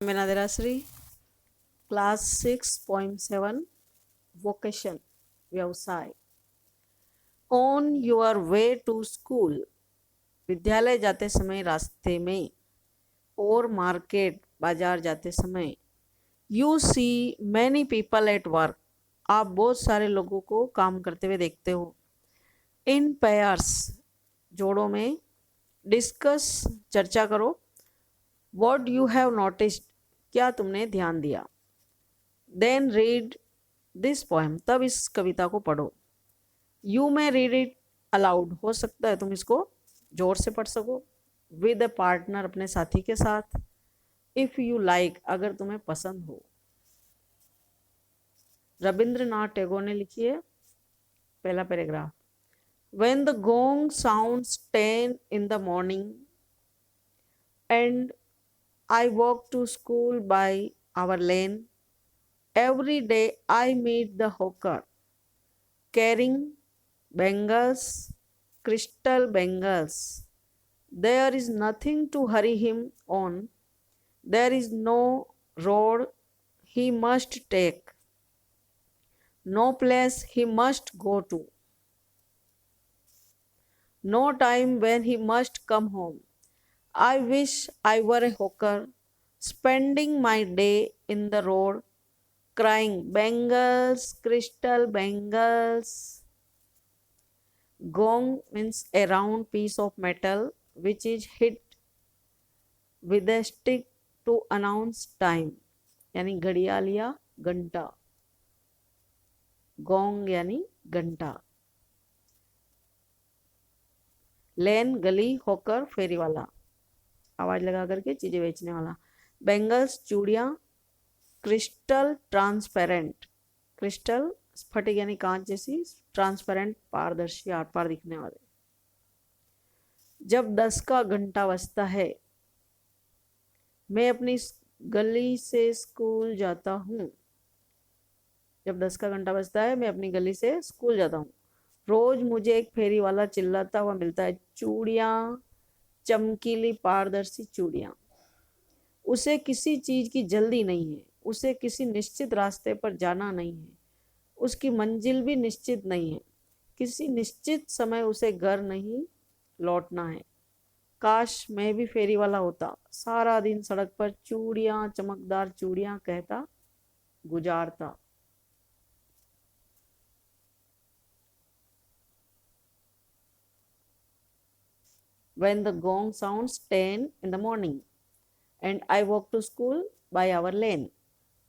मेरा देराश्री class 6.7 vocation व्यवसाय। On your way to school विद्यालय जाते समय रास्ते में, और मार्केट बाजार जाते समय, you see many people at work आप बहुत सारे लोगों को काम करते हुए देखते हो। इन पेयर्स जोड़ों में, डिस्कस चर्चा करो, व्हाट यू हैव नोटिस्ड क्या तुमने ध्यान दिया। देन रीड दिस पोएम तब इस कविता को पढ़ो। You may read it allowed हो सकता है तुम इसको जोर से पढ़ सको। विद ए पार्टनर अपने साथी के साथ। इफ यू लाइक अगर तुम्हें पसंद हो। रविंद्रनाथ टैगोर ने लिखी है। पहला paragraph. When the gong sounds 10 in the morning and I walk to school by our lane, every day I meet the hawker carrying bangles, crystal bangles. There is nothing to hurry him on. There is no road he must take, no place he must go to, no time when he must come home. I wish I were a hawker, spending my day in the road, crying bangles, crystal bangles. Gong means a round piece of metal which is hit with a stick to announce time, यानी घड़ियाल या घंटा। Gong यानी घंटा। लेन गली, होकर फेरी वाला, आवाज लगा करके चीजें बेचने वाला। बेंगल्स चूड़ियां। क्रिस्टल ट्रांसपेरेंट, क्रिस्टल स्फटिक यानी कांच जैसी, ट्रांसपेरेंट पारदर्शी, आर पार दिखने वाले। जब 10 का घंटा बजता है मैं अपनी गली से स्कूल जाता हूँ। जब 10 का घंटा बजता है मैं अपनी गली से स्कूल जाता हूँ। रोज मुझे एक फेरी वाला चिल्लाता हुआ मिलता है, चूड़ियाँ, चमकीली पारदर्शी चूड़ियाँ। उसे किसी चीज की जल्दी नहीं है, उसे किसी निश्चित रास्ते पर जाना नहीं है, उसकी मंजिल भी निश्चित नहीं है, किसी निश्चित समय उसे घर नहीं लौटना है। काश मैं भी फेरी वाला होता, सारा दिन सड़क पर चूड़ियां, चमकदार चूड़ियां कहता गुजारता। When the gong sounds 10 in the morning and I walk to school by our lane,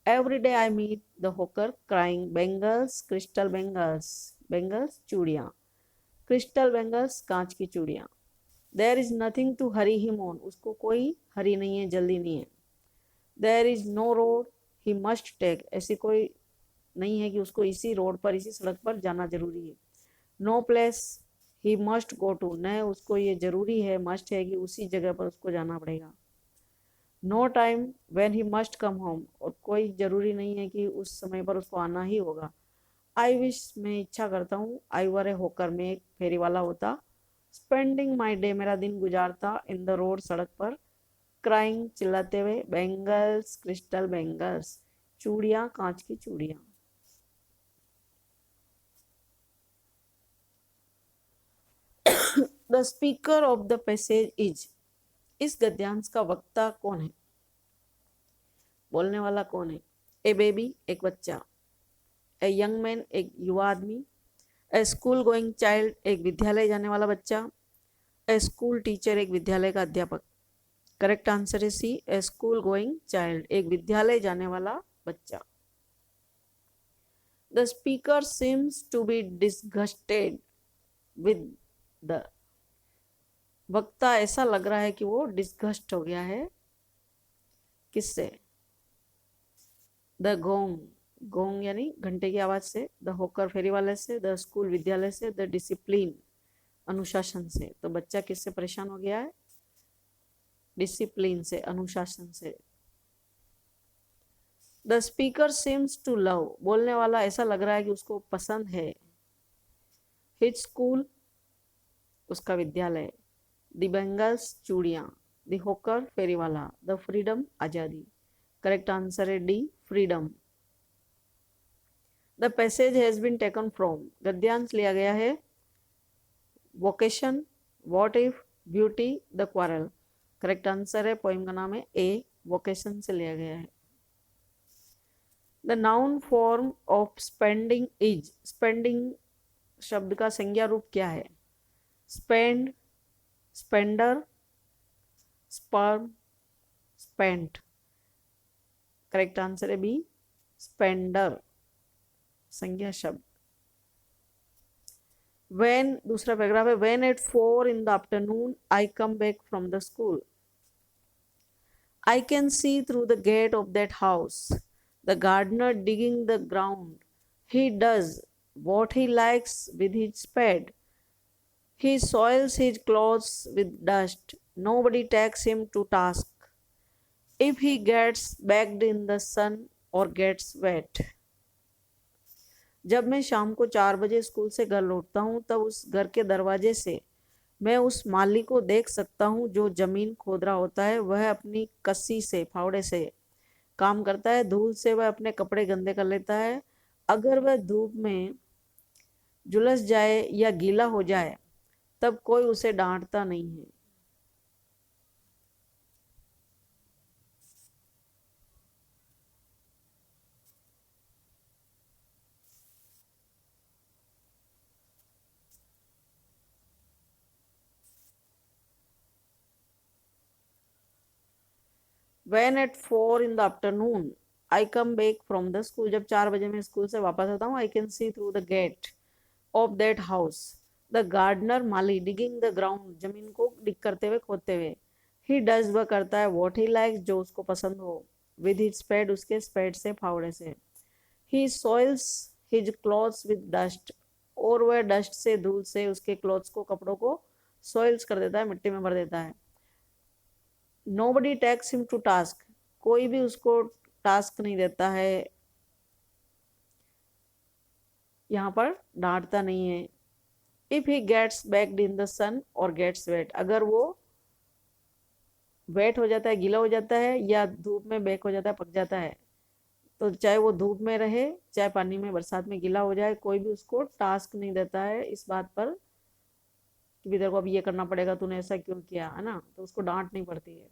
every day I meet the hawker crying bangles, crystal bangles, bangles चूड़ियां, crystal bangles कांच की चूड़ियां। There is nothing to hurry him on, उसको कोई हरी नहीं है, जल्दी नहीं है। There is no road he must take, ऐसी कोई नहीं है कि उसको इसी रोड पर, इसी सड़क पर जाना जरूरी है। No place he must go to, न उसको ये जरूरी है, मस्ट है कि उसी जगह पर उसको जाना पड़ेगा। No time when he must come home, और कोई जरूरी नहीं है कि उस समय पर उसको आना ही होगा। I wish मैं इच्छा करता हूँ, I were a hawker मैं एक फेरी वाला होता। Spending my day मेरा दिन गुजारता, in the road सड़क पर, crying चिल्लाते हुए, bangles crystal bangles चूड़ियाँ, कांच की चूड़ियाँ। The speaker of the passage is, इस गद्यांश का वक्ता कौन है, बोलने वाला कौन है। ए बेबी एक बच्चा, ए यंग मैन एक युवा आदमी, ए स्कूल गोइंग चाइल्ड एक विद्यालय जाने वाला बच्चा, ए स्कूल टीचर एक विद्यालय का अध्यापक। करेक्ट आंसर है C, a school going child एक विद्यालय जाने वाला बच्चा। The speaker seems to be disgusted with the, वक्ता ऐसा लग रहा है कि वो डिस्गस्ट हो गया है, किससे। द गोंग, गोंग यानी घंटे की आवाज से, द होकर फेरी वाले से, द स्कूल विद्यालय से, द डिसिप्लिन अनुशासन से। तो बच्चा किससे परेशान हो गया है, डिसिप्लिन से, अनुशासन से। The speaker seems to love, बोलने वाला ऐसा लग रहा है कि उसको पसंद है, हिज स्कूल उसका विद्यालय, द बेंगल्स चूड़ियाँ, द होकर फेरी वाला, द फ्रीडम आज़ादी। करेक्ट आंसर है D, freedom. The passage has been taken from, गद्यांश लिया गया है vocation, what if, beauty, the quarrel. Correct answer है पोइम का नाम है ए, वोकेशन से लिया गया है। The noun form of spending is, spending शब्द का संज्ञा रूप क्या है? Spend, spender, sperm, spent. Correct answer है बी, स्पेंडर, संज्ञा शब्द। When, दूसरा पैराग्राफ है, when at 4 in the afternoon I come back from the school, I can see through the gate of that house the gardener digging the ground. He does what he likes with his spade. He soils his clothes with dust. Nobody takes him to task if he gets baked in the sun or gets wet. जब मैं शाम को 4 बजे school से घर लौटता हूँ तब उस घर के दरवाजे से मैं उस माली को देख सकता हूँ जो जमीन खोद रहा होता है। वह अपनी कस्सी से, फावड़े से काम करता है। धूल से वह अपने कपड़े गंदे कर लेता है। अगर वह धूप में झुलस जाए या गीला हो जाए तब कोई उसे डांटता नहीं है। When at 4 in the afternoon I come back from the school, जब 4 बजे मैं स्कूल से वापस आता हूँ, I can see through the gate of that house the gardener, Mali, digging the ground, जमीन को डिग करते हुए, खोदते हुए। He does, वह करता है, what he likes, जो उसको पसंद हो, with his spade, उसके स्पेड से, फावड़े से। He soils his clothes with dust, और वह डस्ट से, धूल से उसके क्लॉथ्स को, कपड़ों को सोइल्स कर देता है, मिट्टी में भर देता है। Nobody takes him to task, कोई भी उसको टास्क नहीं देता है, यहाँ पर डांटता नहीं है। If he gets baked in the sun or gets wet, अगर वो वेट हो जाता है, गीला हो जाता है, या धूप में बेक हो जाता है, पक जाता है, तो चाहे वो धूप में रहे, चाहे पानी में, बरसात में गीला हो जाए, कोई भी उसको टास्क नहीं देता है इस बात पर कि तेरे को अब ये करना पड़ेगा, तूने ऐसा क्यों किया, है ना, तो उसको डांट नहीं पड़ती है।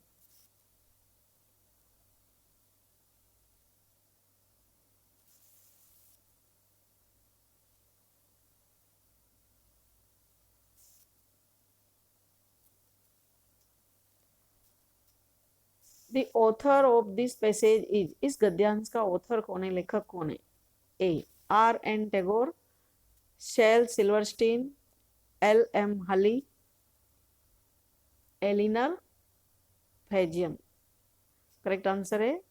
The author of this passage is, इस गद्यांश का ऑथर कौन है, लेखक कौन है? A, R N Tagore, Shel Silverstein, L M Hali, Eleanor Farjeon. Correct answer है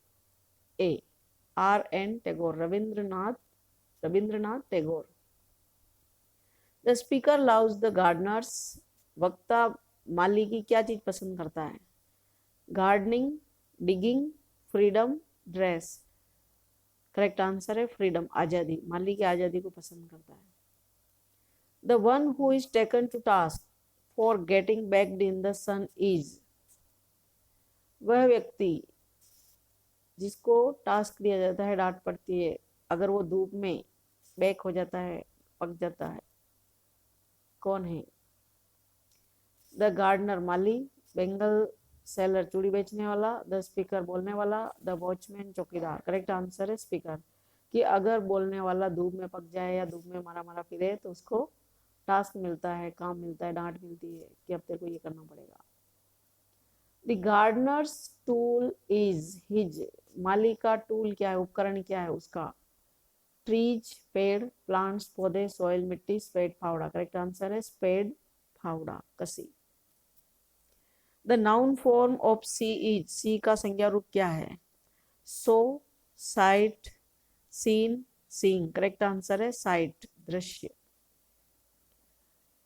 A, R N Tagore, Rabindranath Tagore. The speaker loves the gardeners, वक्ता माली की क्या चीज पसंद करता है? Gardening, digging, freedom, dress. Correct answer है फ्रीडम, आजादी, माली की आजादी को पसंद करता है। The one who is taken to task for getting baked in the sun is, वह व्यक्ति जिसको टास्क दिया जाता है, डांट पड़ती है अगर वो धूप में बेक हो जाता है, पक जाता है, कौन है? द गार्डनर, माली, बेंगल सेलर, चूड़ी बेचने वाला, द स्पीकर, बोलने वाला, द वॉचमैन, चौकीदार। करेक्ट आंसर है स्पीकर, कि अगर बोलने वाला धूप में पक जाए या धूप में मारा मारा फिरे तो उसको टास्क मिलता है, काम मिलता है, डांट मिलती है कि अब तेरे को ये करना पड़ेगा। The gardeners tool is his, माली का टूल क्या है, उपकरण क्या है उसका? ट्रीज, पेड़, प्लांट्स, पौधे, सॉइल, मिट्टी, स्पेड, फावड़ा। करेक्ट आंसर है स्पेड, फावड़ा, कसी। The noun form of see is, see का संज्ञा रूप क्या है? So, sight, seen, seeing. Correct answer है साइट, दृश्य।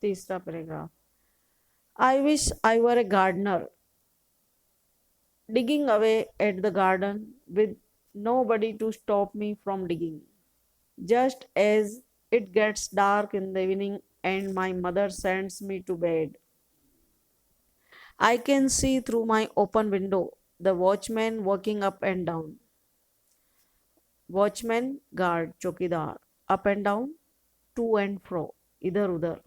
तीसरा paragraph, I wish I were a gardener digging away at the garden with nobody to stop me from digging. Just as it gets dark in the evening and my mother sends me to bed, I can see through my open window the watchman walking up and down. Watchman guard चौकीदार, up and down, to and fro इधर उधर।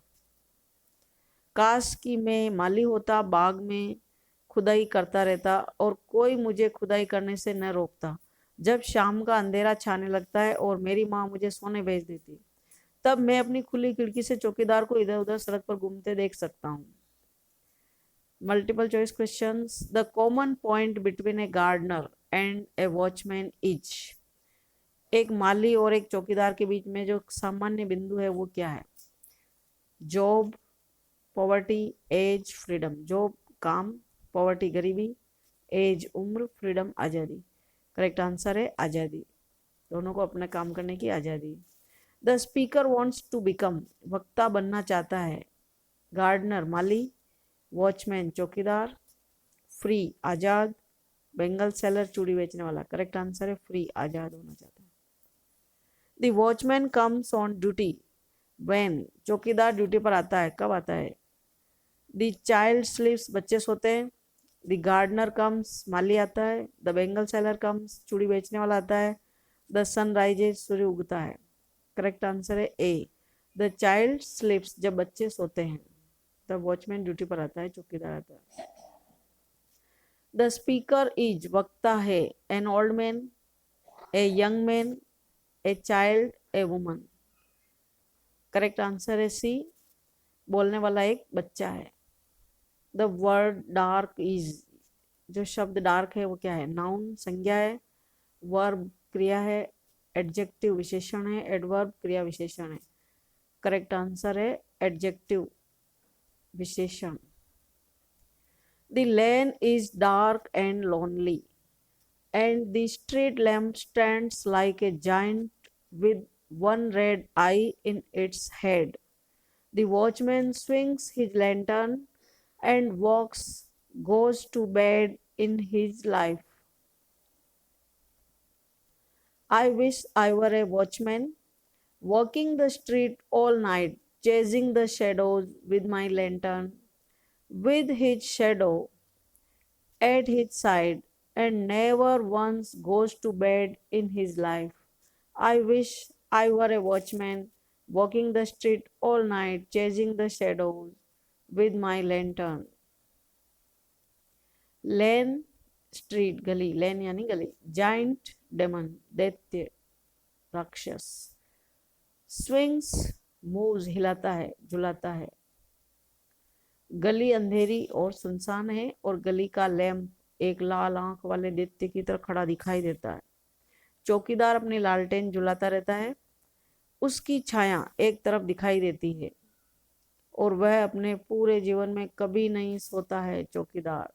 काश कि मैं माली होता, बाग में खुदाई करता रहता और कोई मुझे खुदाई करने से न रोकता। जब शाम का अंधेरा छाने लगता है और मेरी माँ मुझे सोने भेज देती, तब मैं अपनी खुली खिड़की से चौकीदार को इधर उधर सड़क पर घूमते देख सकता हूँ। Multiple choice questions. The common point between a gardener and a watchman is. एक माली और एक चौकीदार के बीच में जो सामान्य बिंदु है वो क्या है? Job, poverty, age, freedom. Job काम, पॉवर्टी गरीबी, एज उम्र, फ्रीडम आज़ादी। करेक्ट आंसर है आज़ादी, दोनों को अपना काम करने की आज़ादी। The speaker wants to become. वक्ता बनना चाहता है। गार्डनर माली, वॉचमैन चौकीदार, फ्री आज़ाद, बेंगल सेलर चूड़ी बेचने वाला। करेक्ट आंसर है फ्री आज़ाद होना चाहता है। The watchman comes on duty when. चौकीदार ड्यूटी पर आता है, कब आता है? द चाइल्ड स्लीप्स, बच्चे सोते हैं। द गार्डनर कम्स, माली आता है। द बेंगल सेलर कम्स, चूड़ी बेचने वाला आता है। द सन राइजेज, सूर्य उगता है। करेक्ट आंसर है ए, द चाइल्ड स्लीप्स, जब बच्चे सोते हैं तब वॉचमैन ड्यूटी पर आता है, चौकीदार आता है। द स्पीकर इज, वक्ता है, an old man, a young man, a child, a woman. Correct answer है सी, बोलने वाला एक बच्चा है। द वर्ड डार्क इज, जो शब्द डार्क है वो क्या है? नाउन संज्ञा है, वर्ब क्रिया है, एडजेक्टिव विशेषण है, एडवर्ब क्रिया विशेषण है। करेक्ट आंसर है एडजेक्टिव विशेषण। The lane is dark and lonely and the street lamp stands like a giant with one red eye in its head. The watchman swings his lantern and goes to bed in his life. I wish I were a watchman, walking the street all night, chasing the shadows with my lantern, with his shadow at his side, and never once goes to bed in his life. I wish I were a watchman, walking the street all night, chasing the shadows with my lantern. Lane, street, गली, lane यानी गली। Giant, demon, दैत्य, राक्षस। Swings, moves, हिलाता है, झुलाता है। गली अंधेरी और सुनसान है और गली का लैंप एक लाल आंख वाले दैत्य की तरह खड़ा दिखाई देता है। चौकीदार अपनी लालटेन झुलाता रहता है, उसकी छाया एक तरफ दिखाई देती है और वह अपने पूरे जीवन में कभी नहीं सोता है। चौकीदार।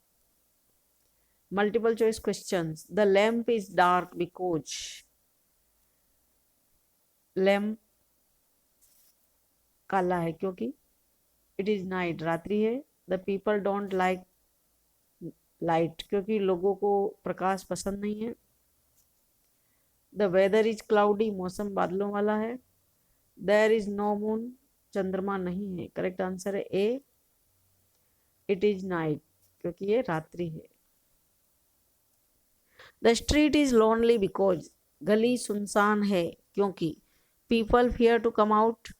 Multiple choice questions. The lamp is dark because. Lamp काला है क्योंकि। इट इज नाइट, रात्रि है। The people don't like light, क्योंकि लोगों को प्रकाश पसंद नहीं है। द वेदर इज क्लाउडी, मौसम बादलों वाला है। देयर इज नो मून, चंद्रमा नहीं है। करेक्ट आंसर है ए, इट इज नाइट, क्योंकि ये रात्रि है। The street is lonely because, गली सुनसान है क्योंकि। People fear to come out,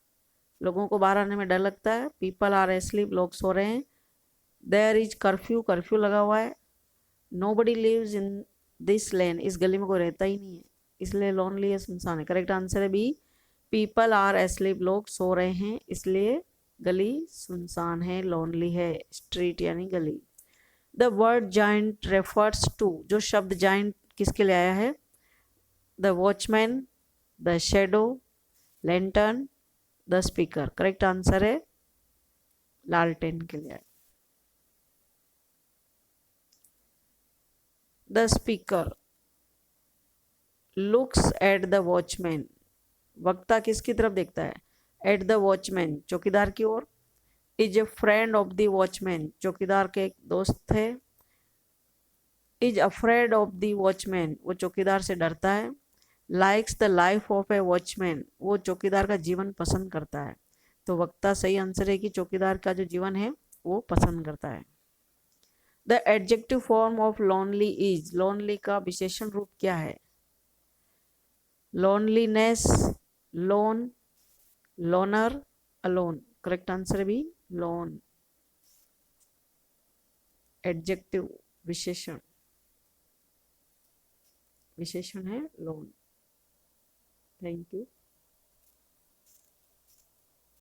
लोगों को बाहर आने में डर लगता है। पीपल आर एस्लीप, लोग सो रहे हैं। देयर इज कर्फ्यू, कर्फ्यू लगा हुआ है। नोबडी लिव्स इन दिस लेन, इस गली में कोई रहता ही नहीं है, इसलिए लोनली है, सुनसान है। करेक्ट आंसर है बी, पीपल आर एस्लीप, लोग सो रहे हैं इसलिए गली सुनसान है, लोनली है। स्ट्रीट यानी गली। The word giant refers to, जो शब्द जाइंट किसके लिए आया है? The watchman, the shadow, lantern, the speaker. Correct answer है लालटेन के लिए। The speaker looks at the watchman, वक्ता किसकी तरफ देखता है? एट द वॉचमैन, चौकीदार की ओर। Is a friend of the watchman, चौकीदार के एक दोस्त थे। Is afraid of the watchman, वो चौकीदार से डरता है। Likes the life of a watchman, वो चौकीदार का जीवन पसंद करता है। तो वक्ता सही आंसर है कि चौकीदार का जो जीवन है वो पसंद करता है। The adjective form of lonely is, lonely का विशेषण रूप क्या है? loneliness, lone, loner, alone. Correct answer भी lone. Adjective, विशेषण, विशेषण है lone. Thank you.